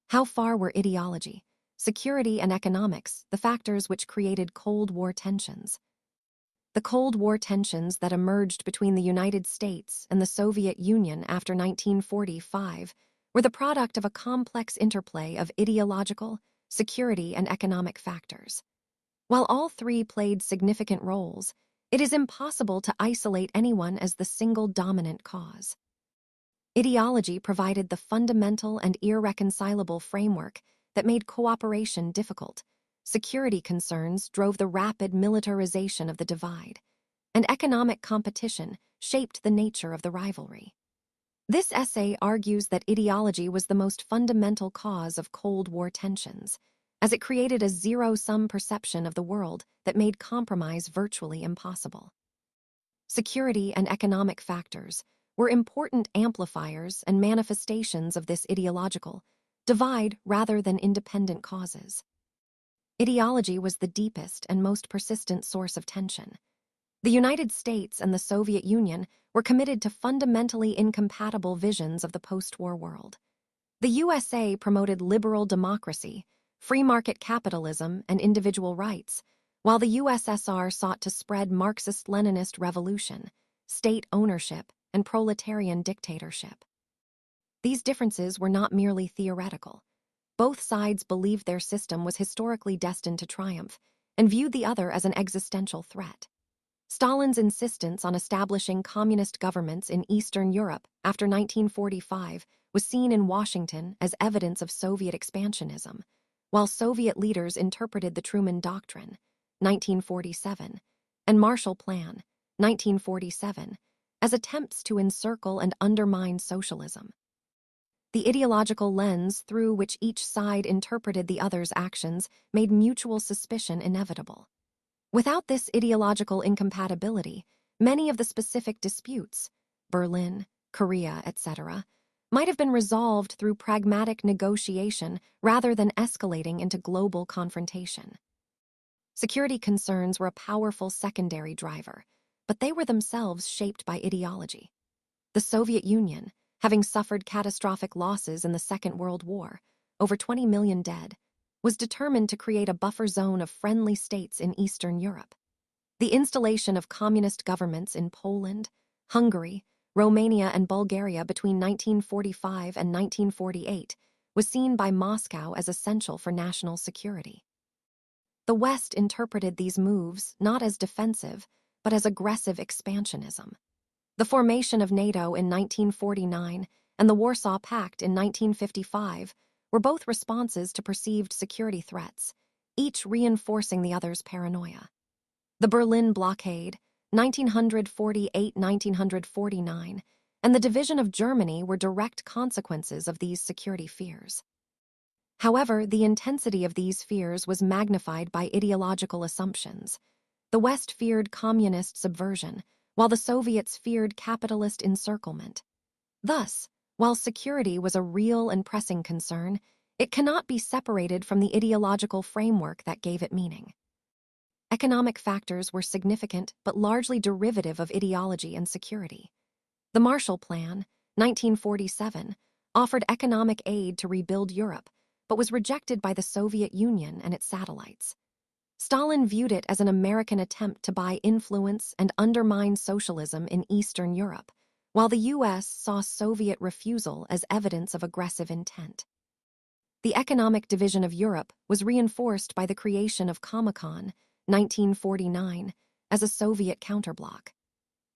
How far were ideology, security, and economics the factors which created Cold War tensions? The Cold War tensions that emerged between the United States and the Soviet Union after 1945 were the product of a complex interplay of ideological, security, and economic factors. While all three played significant roles, it is impossible to isolate anyone as the single dominant cause. Ideology provided the fundamental and irreconcilable framework that made cooperation difficult. Security concerns drove the rapid militarization of the divide, and economic competition shaped the nature of the rivalry. This essay argues that ideology was the most fundamental cause of Cold War tensions, as it created a zero-sum perception of the world that made compromise virtually impossible. Security and economic factors were important amplifiers and manifestations of this ideological divide rather than independent causes. Ideology was the deepest and most persistent source of tension. The United States and the Soviet Union were committed to fundamentally incompatible visions of the post-war world. The USA promoted liberal democracy, free market capitalism, and individual rights, while the USSR sought to spread Marxist-Leninist revolution, state ownership, and proletarian dictatorship. These differences were not merely theoretical. Both sides believed their system was historically destined to triumph and viewed the other as an existential threat. Stalin's insistence on establishing communist governments in Eastern Europe after 1945 was seen in Washington as evidence of Soviet expansionism, while Soviet leaders interpreted the Truman Doctrine, 1947, and Marshall Plan, 1947, as attempts to encircle and undermine socialism. The ideological lens through which each side interpreted the other's actions made mutual suspicion inevitable. Without this ideological incompatibility, many of the specific disputes, Berlin, Korea, etc., might have been resolved through pragmatic negotiation rather than escalating into global confrontation. Security concerns were a powerful secondary driver, but they were themselves shaped by ideology. The Soviet Union, having suffered catastrophic losses in the Second World War, over 20 million dead, was determined to create a buffer zone of friendly states in Eastern Europe. The installation of communist governments in Poland, Hungary, Romania, and Bulgaria between 1945 and 1948 was seen by Moscow as essential for national security. The West interpreted these moves not as defensive, but as aggressive expansionism. The formation of NATO in 1949 and the Warsaw Pact in 1955 were both responses to perceived security threats, each reinforcing the other's paranoia. The Berlin Blockade, 1948-1949, and the division of Germany were direct consequences of these security fears. However, the intensity of these fears was magnified by ideological assumptions. The West feared communist subversion, while the Soviets feared capitalist encirclement. Thus, while security was a real and pressing concern, it cannot be separated from the ideological framework that gave it meaning. Economic factors were significant but largely derivative of ideology and security. The Marshall Plan, 1947, offered economic aid to rebuild Europe, but was rejected by the Soviet Union and its satellites. Stalin viewed it as an American attempt to buy influence and undermine socialism in Eastern Europe, while the U.S. saw Soviet refusal as evidence of aggressive intent. The economic division of Europe was reinforced by the creation of Comecon, 1949, as a Soviet counterbloc.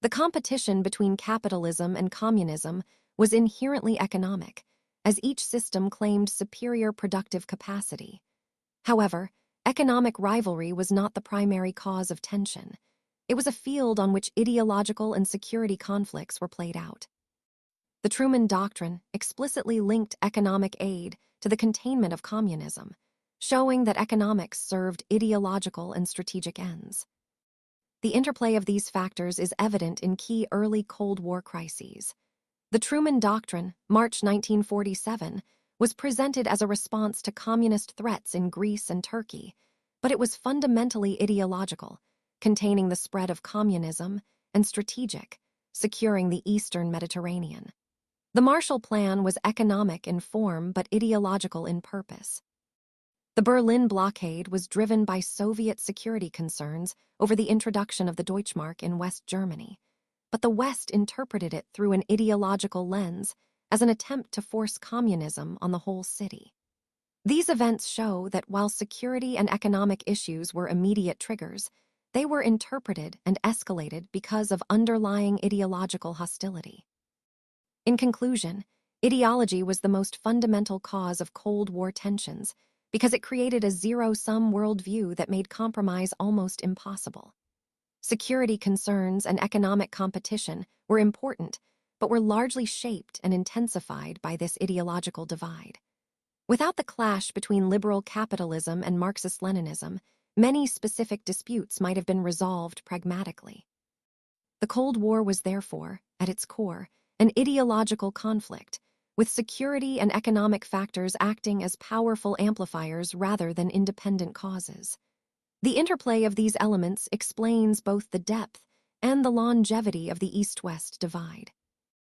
The competition between capitalism and communism was inherently economic, as each system claimed superior productive capacity. However, economic rivalry was not the primary cause of tension. It was a field on which ideological and security conflicts were played out. The Truman Doctrine explicitly linked economic aid to the containment of communism, showing that economics served ideological and strategic ends. The interplay of these factors is evident in key early Cold War crises. The Truman Doctrine, March 1947, was presented as a response to communist threats in Greece and Turkey, but it was fundamentally ideological, containing the spread of communism, and strategic, securing the Eastern Mediterranean. The Marshall Plan was economic in form but ideological in purpose. The Berlin blockade was driven by Soviet security concerns over the introduction of the Deutschmark in West Germany, but the West interpreted it through an ideological lens as an attempt to force communism on the whole city. These events show that while security and economic issues were immediate triggers, they were interpreted and escalated because of underlying ideological hostility. In conclusion, ideology was the most fundamental cause of Cold War tensions because it created a zero-sum worldview that made compromise almost impossible. Security concerns and economic competition were important, but were largely shaped and intensified by this ideological divide. Without the clash between liberal capitalism and Marxist-Leninism, many specific disputes might have been resolved pragmatically. The Cold War was therefore, at its core, an ideological conflict, with security and economic factors acting as powerful amplifiers rather than independent causes. The interplay of these elements explains both the depth and the longevity of the East-West divide.